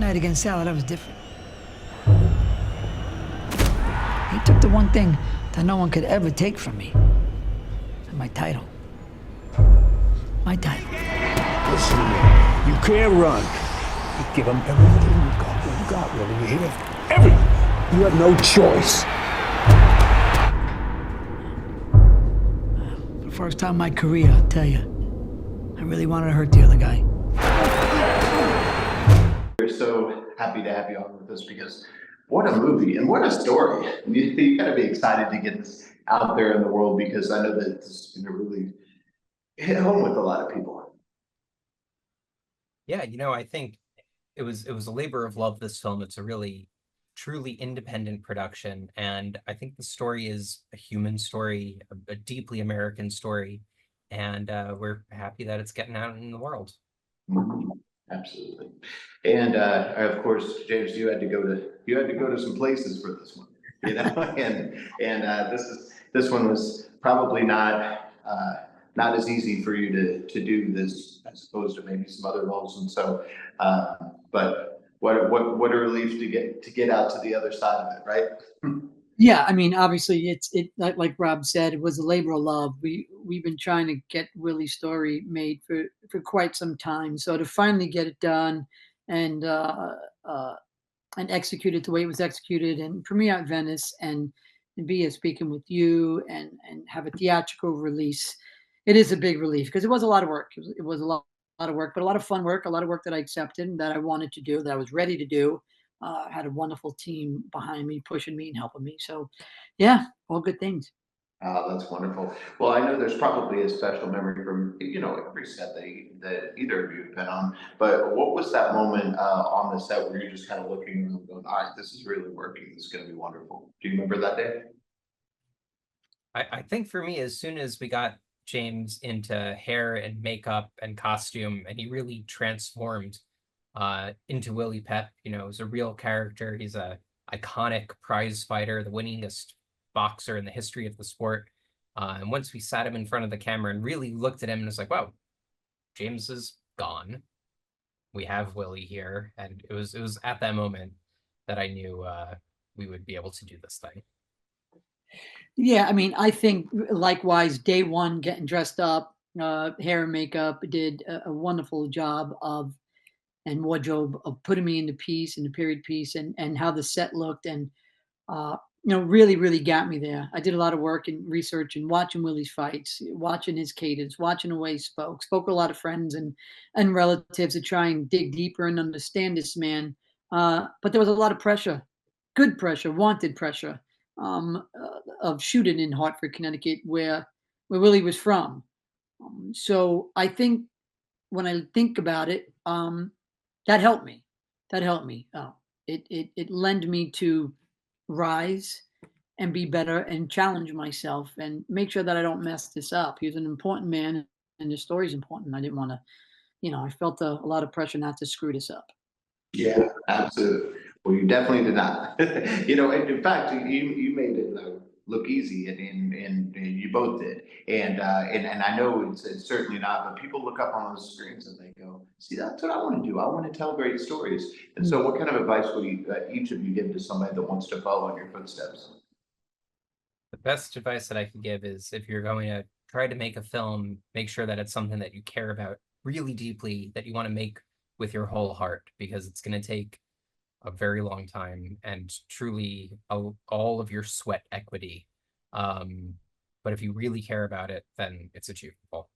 night against Sal, that was different. He took the one thing that no one could ever take from me. And my title. My title. Listen to me. You can't run. You give them everything you got, Willie. You hear? Everything. You have no choice. For the first time in my career, I'll tell you, I really wanted to hurt the other guy. We're so happy to have you on with us because what a movie and what a story. You got to be excited to get this out there in the world because I know that this is going to really hit home with a lot of people. Yeah, I think it was a labor of love, this film. It's a really truly independent production, and I think the story is a human story, a deeply American story, and we're happy that it's getting out in the world. Mhm. Absolutely. And of course, James, you had to go to some places for this one, and this one was probably not as easy for you to do this as opposed to maybe some other roles. And so, but what a relief to get out to the other side of it, right? Yeah, I mean, obviously, like Rob said, it was a labor of love. We've been trying to get Willie's story made for quite some time. So to finally get it done and executed the way it was executed and premiere at Venice and be speaking with you and have a theatrical release, it is a big relief because it was a lot of work. It was a lot of work, but a lot of fun work, a lot of work that I accepted, that I wanted to do, that I was ready to do. Had a wonderful team behind me, pushing me and helping me. So, yeah, all good things. That's wonderful. Well, I know there's probably a special memory from every set that either of you have been on. But what was that moment on the set where you're just kind of looking and going, "All right, this is really working. This is going to be wonderful." Do you remember that day? I think for me, as soon as we got James into hair and makeup and costume, and he really transformed into Willie Pep, as a real character. He's a iconic prize fighter, the winningest boxer in the history of the sport. And once we sat him in front of the camera and really looked at him, and was like, wow, James is gone. We have Willie here. And it was at that moment that I knew we would be able to do this thing. Yeah, I mean, I think likewise, day one, getting dressed up, hair and makeup, did a wonderful job of and wardrobe of putting me in the period piece, and how the set looked, and really got me there. I did a lot of work and research and watching Willie's fights, watching his cadence, watching the way he spoke with a lot of friends and relatives to try and dig deeper and understand this man. But there was a lot of pressure, good pressure, wanted pressure, of shooting in Hartford, Connecticut, where Willie was from. So I think when I think about it, that helped me. That helped me. It led me to rise and be better and challenge myself and make sure that I don't mess this up. He was an important man, and his story's important. I didn't want to, I felt a lot of pressure not to screw this up. Yeah, absolutely. Well, you definitely did not. And in fact, you made it look easy, and you both did. And I know it's certainly not, but people look up on those screens and they go, "See, that's what I want to do. I want to tell great stories." And so, what kind of advice would each of you give to somebody that wants to follow in your footsteps? The best advice that I can give is, if you're going to try to make a film, make sure that it's something that you care about really deeply, that you want to make with your whole heart, because it's going to take a very long time and truly all of your sweat equity. But if you really care about it, then it's achievable.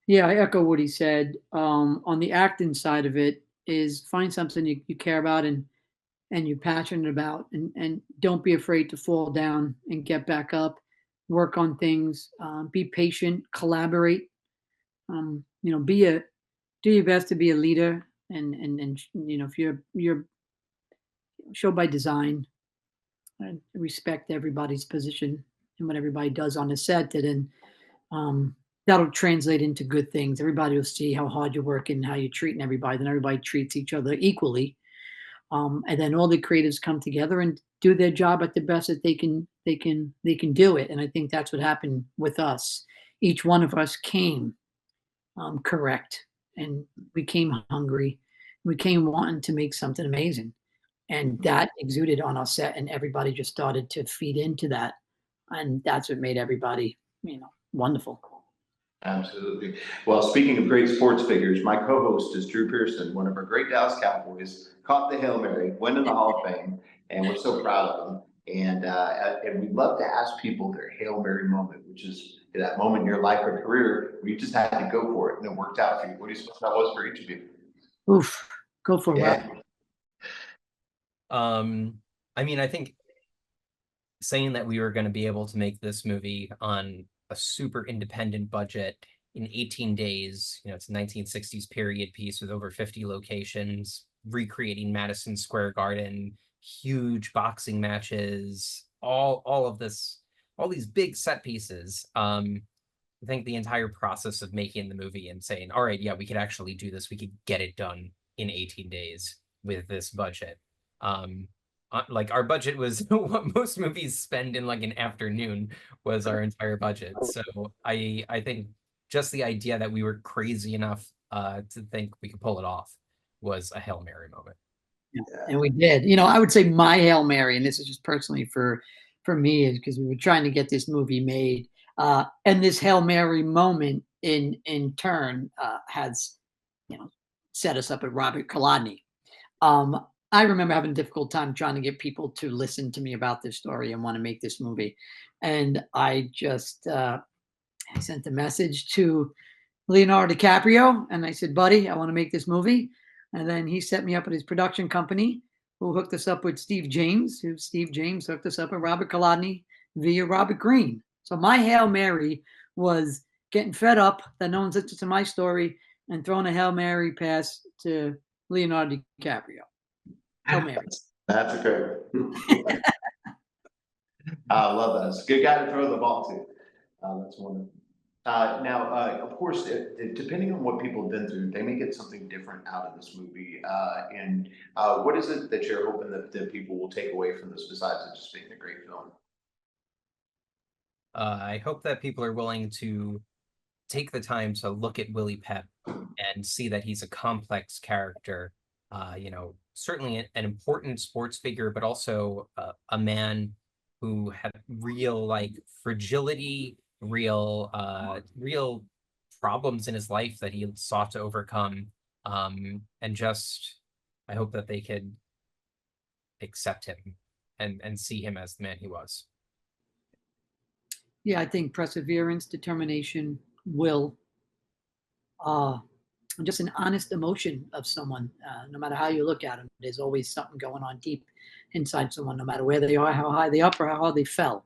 Yeah, I echo what he said. On the acting side of it, is find something you care about and you're passionate about, and don't be afraid to fall down and get back up, work on things, be patient, collaborate. Do your best to be a leader, and if you're show by design, and respect everybody's position and what everybody does on the set, and then that'll translate into good things. Everybody will see how hard you're working, how you're treating everybody, then everybody treats each other equally. And then all the creatives come together and do their job at the best that they can do it. And I think that's what happened with us. Each one of us came correct, and we came hungry, we came wanting to make something amazing. And that exuded on our set, and everybody just started to feed into that. And that's what made everybody, wonderful. Absolutely. Well, speaking of great sports figures, my co-host is Drew Pearson, one of our great Dallas Cowboys, caught the Hail Mary, went in the Hall of Fame, and we're so proud of him. And we'd love to ask people their Hail Mary moment, which is that moment in your life or career where you just had to go for it and it worked out for you. What do you suppose that was for each of you? Oof, go for it. Yeah. I mean, I think saying that we were going to be able to make this movie on a super independent budget in 18 days, it's a 1960s period piece with over 50 locations, recreating Madison Square Garden, huge boxing matches, all of this, all these big set pieces. I think the entire process of making the movie and saying, all right, yeah, we could actually do this. We could get it done in 18 days with this budget. Like our budget was what most movies spend in like an afternoon was our entire budget. So I think just the idea that we were crazy enough to think we could pull it off was a Hail Mary moment. Yeah, and we did. I would say my Hail Mary, and this is just personally for me, is because we were trying to get this movie made. And this Hail Mary moment in turn has, set us up at Robert Kolodny. I remember having a difficult time trying to get people to listen to me about this story and want to make this movie. And I just I sent a message to Leonardo DiCaprio and I said, buddy, I want to make this movie. And then he set me up with his production company, who hooked us up with Steve James, hooked us up with Robert Kolodny via Robert Greene. So my Hail Mary was getting fed up that no one's listened to my story and throwing a Hail Mary pass to Leonardo DiCaprio. Hail Mary. That's great. I love that. It's a good guy to throw the ball to. That's wonderful. Now, of course, depending on what people have been through, they may get something different out of this movie. What is it that you're hoping that people will take away from this besides it just being a great film? I hope that people are willing to take the time to look at Willie Pep and see that he's a complex character. Certainly an important sports figure, but also a man who had real like fragility, real problems in his life that he sought to overcome. And just, I hope that they could accept him and see him as the man he was. Yeah, I think perseverance, determination, will, just an honest emotion of someone. No matter how you look at them, there's always something going on deep inside someone, no matter where they are, how high they up, or how hard they fell.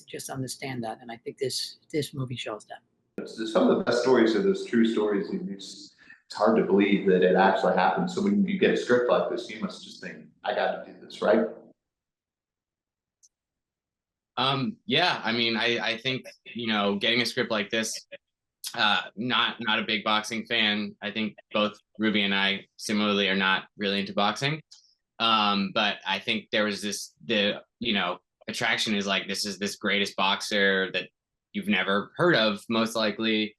Just understand that, and I think this movie shows that. Some of the best stories are those true stories. It's hard to believe that it actually happened. So when you get a script like this, you must just think, I got to do this, right? Yeah, I mean, I think, getting a script like this, not a big boxing fan. I think both Ruby and I similarly are not really into boxing. But I think there was the attraction is like, this is this greatest boxer that you've never heard of, most likely.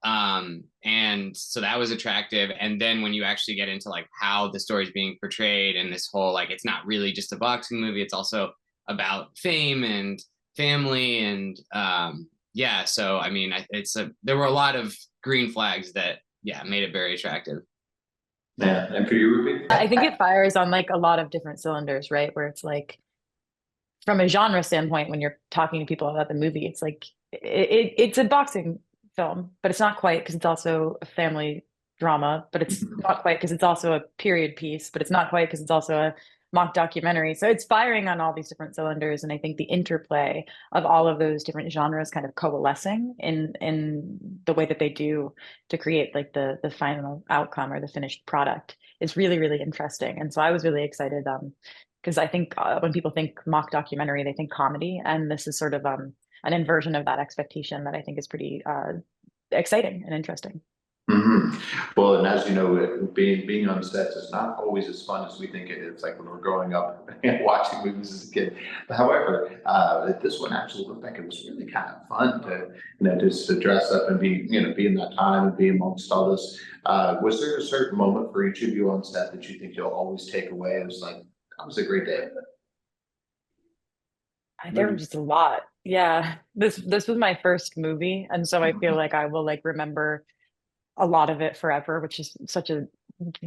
And so that was attractive. And then when you actually get into like how the story is being portrayed and this whole, like, it's not really just a boxing movie, it's also about fame and family. And yeah, so I mean, there were a lot of green flags that, yeah, made it very attractive. Yeah, and for you, Ruby? I think it fires on like a lot of different cylinders, right? Where it's like, from a genre standpoint, when you're talking to people about the movie, it's like it's a boxing film, but it's not quite, because it's also a family drama, but it's not quite because it's also a period piece, but it's not quite because it's also a mock documentary. So it's firing on all these different cylinders, and I think the interplay of all of those different genres kind of coalescing in the way that they do to create like the final outcome or the finished product is really, really interesting. And so I was really excited because I think when people think mock documentary, they think comedy, and this is sort of an inversion of that expectation that I think is pretty exciting and interesting. Well, and as you know, being on sets is not always as fun as we think it is. Like when we're growing up and watching movies as a kid. However, this one actually looked like it was really kind of fun to, just to dress up and be, be in that time and be amongst all this. Was there a certain moment for each of you on set that you think you'll always take away? It was like, that was a great day. There were just a lot. Yeah. This was my first movie, and so I feel like I will like remember a lot of it forever, which is such a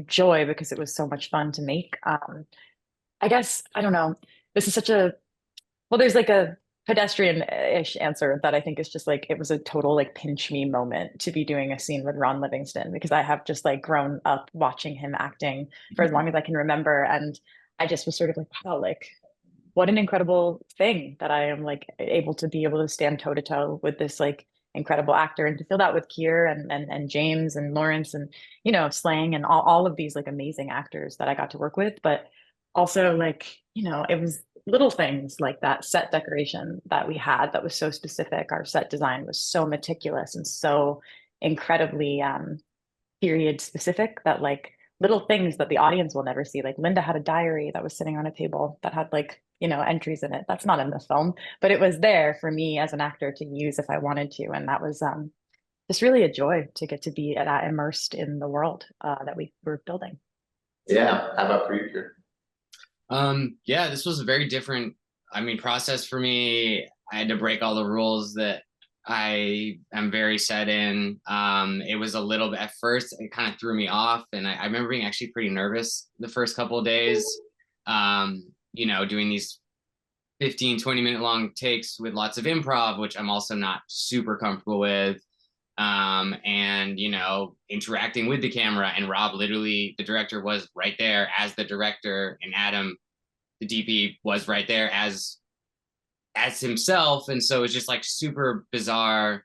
joy because it was so much fun to make. I guess I don't know. This is such a well, there's like a pedestrian-ish answer that I think is just like it was a total like pinch me moment to be doing a scene with Ron Livingston because I have just like grown up watching him acting for as long as I can remember. And I just was sort of like, wow, like what an incredible thing that I am like able to be able to stand toe to toe with this like incredible actor and to feel that with Keir and James and Lawrence and Slang and all of these like amazing actors that I got to work with. But also like, it was little things like that set decoration that we had that was so specific. Our set design was so meticulous and so incredibly period specific that like little things that the audience will never see. Like Linda had a diary that was sitting on a table that had like, entries in it. That's not in the film, but it was there for me as an actor to use if I wanted to. And that was just really a joy to get to be that immersed in the world that we were building. Yeah. How about for you, Keir? Yeah, this was a very different, process for me. I had to break all the rules that I am very set in. It was a little bit, at first, it kind of threw me off. And I remember being actually pretty nervous the first couple of days, doing these 15, 20-minute long takes with lots of improv, which I'm also not super comfortable with. And, interacting with the camera, and Rob, literally, the director, was right there as the director, and Adam, the DP, was right there as himself. And so it was just like super bizarre.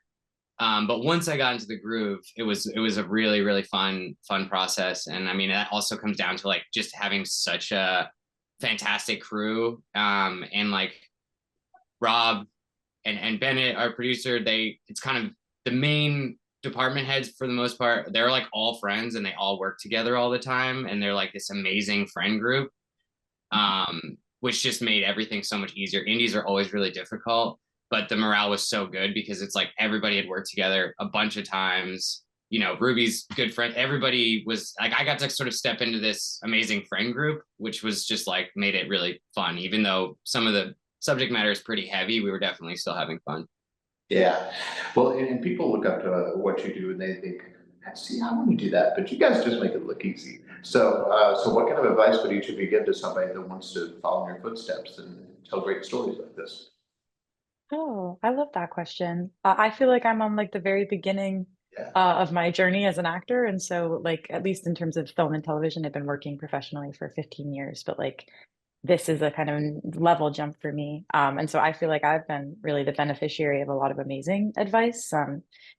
But once I got into the groove, it was a really, really fun process. And that also comes down to like just having such a fantastic crew. And like Rob and Bennett, our producer, it's kind of the main department heads for the most part. They're like all friends and they all work together all the time. And they're like this amazing friend group. Which just made everything so much easier. Indies are always really difficult, but the morale was so good because it's like everybody had worked together a bunch of times. Ruby's good friend. Everybody was like, I got to sort of step into this amazing friend group, which was just like made it really fun. Even though some of the subject matter is pretty heavy, we were definitely still having fun. Yeah. Well, and people look up to what you do and they think, see, I want to do that, but you guys just make it look easy. So what kind of advice would each of you give to somebody that wants to follow in your footsteps and tell great stories like this? Oh, I love that question. I feel like I'm on like the very beginning Yeah. of my journey as an actor. And so like, at least in terms of film and television, I've been working professionally for 15 years, but like this is a kind of level jump for me. And so I feel like I've been really the beneficiary of a lot of amazing advice.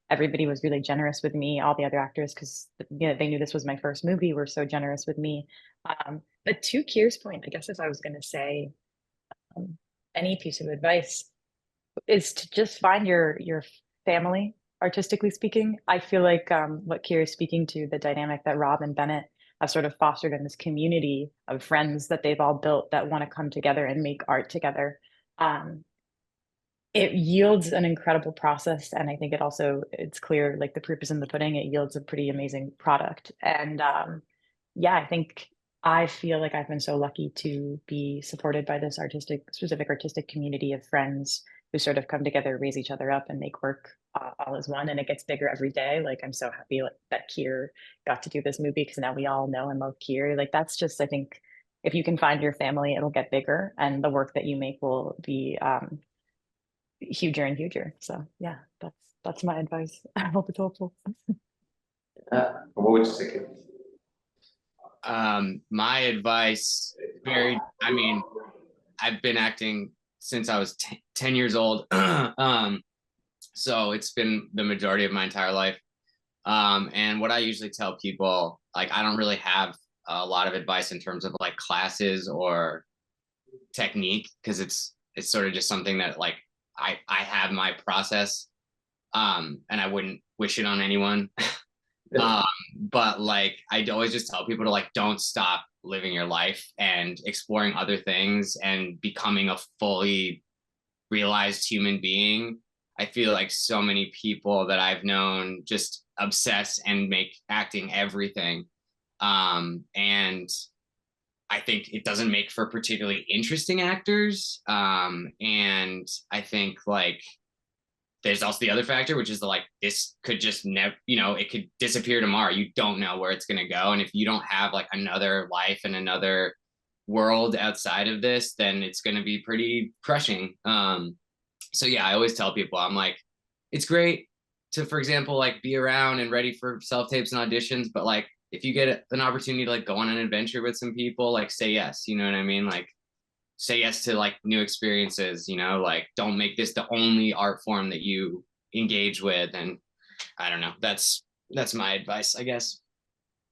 Everybody was really generous with me, all the other actors, because they knew this was my first movie, were so generous with me. But to Keir's point, I guess if I was going to say any piece of advice is to just find your family, artistically speaking. I feel like what Keir is speaking to, the dynamic that Rob and Bennett have sort of fostered in this community of friends that they've all built that want to come together and make art together. It yields an incredible process. And I think it's clear, like the proof is in the pudding, it yields a pretty amazing product. And yeah, I think I feel like I've been so lucky to be supported by this specific artistic community of friends who sort of come together, raise each other up, and make work all as one. And it gets bigger every day. Like I'm so happy that Keir got to do this movie because now we all know and love Keir. Like that's just, I think, if you can find your family, it'll get bigger, and the work that you make will be huger and huger. So yeah, that's my advice. I hope it's helpful. What would you say? My advice, I've been acting since I was 10 years old. So it's been the majority of my entire life. And what I usually tell people, like, I don't really have a lot of advice in terms of like classes or technique, because it's sort of just something that like I have my process, and I wouldn't wish it on anyone. But like, I'd always just tell people to like, don't stop living your life and exploring other things and becoming a fully realized human being. I feel like so many people that I've known just obsess and make acting everything. And I think it doesn't make for particularly interesting actors. And I think like there's also the other factor, which is like this could just never, it could disappear tomorrow. You don't know where it's going to go. And if you don't have like another life and another world outside of this, then it's going to be pretty crushing. So yeah, I always tell people, I'm like, it's great to, for example, like be around and ready for self-tapes and auditions, but like if you get an opportunity to like go on an adventure with some people, like say yes, you know what I mean? Like say yes to like new experiences, like don't make this the only art form that you engage with. And I don't know, that's my advice, I guess.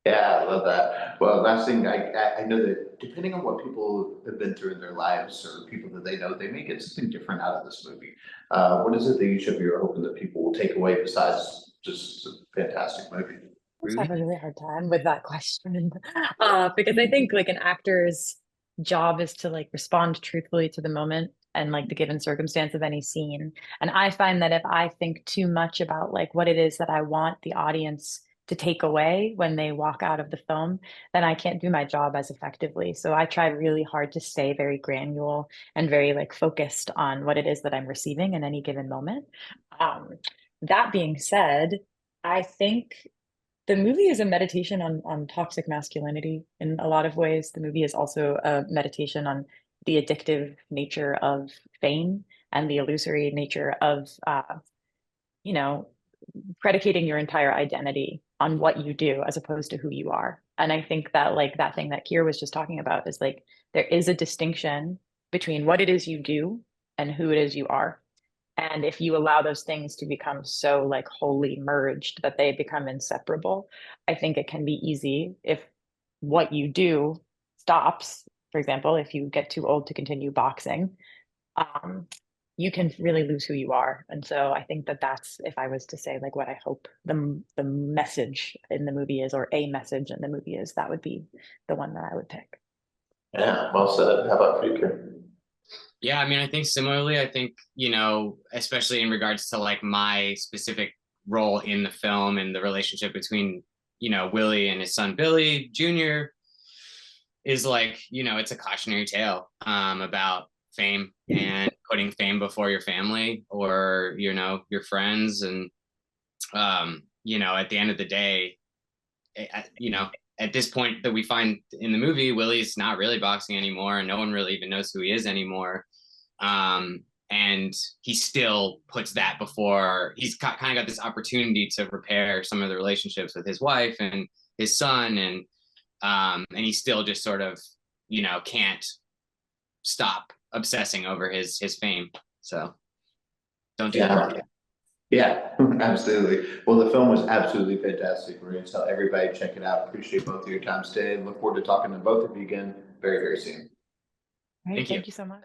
Yeah, I love that. Well, last thing, I know that depending on what people have been through in their lives or people that they know, they may get something different out of this movie. What is it that each of you are hoping that people will take away besides just a fantastic movie? I just have a really hard time with that question. Because I think like an actor's job is to like respond truthfully to the moment and like the given circumstance of any scene. And I find that if I think too much about like what it is that I want the audience to take away when they walk out of the film, then I can't do my job as effectively. So I try really hard to stay very granular and very like focused on what it is that I'm receiving in any given moment. Um, that being said, I think the movie is a meditation on toxic masculinity in a lot of ways. The movie is also a meditation on the addictive nature of fame and the illusory nature of, you know, predicating your entire identity on what you do as opposed to who you are. And I think that like that thing that Keir was just talking about is like there is a distinction between what it is you do and who it is you are. And if you allow those things to become so like wholly merged that they become inseparable, I think it can be easy if what you do stops. For example, if you get too old to continue boxing, um, you can really lose who you are. And so I think that that's, if I was to say like what I hope the message in the movie is, or a message in the movie is, that would be the one that I would pick. Yeah, well said. How about Feature? Yeah, I mean, I think similarly, I think, especially in regards to like my specific role in the film and the relationship between, Willie and his son Billy Jr. is like, it's a cautionary tale about fame and putting fame before your family or, your friends. And, at the end of the day, at this point that we find in the movie, Willie's not really boxing anymore, and no one really even knows who he is anymore. And he still puts that before. He's kind of got this opportunity to repair some of the relationships with his wife and his son, and he still just sort of, can't stop obsessing over his fame. So don't do that. Yeah, absolutely. Well, the film was absolutely fantastic. We're going to tell everybody check it out. Appreciate both of your time today and look forward to talking to both of you again very, very soon. All right, Thank you. thank you so much.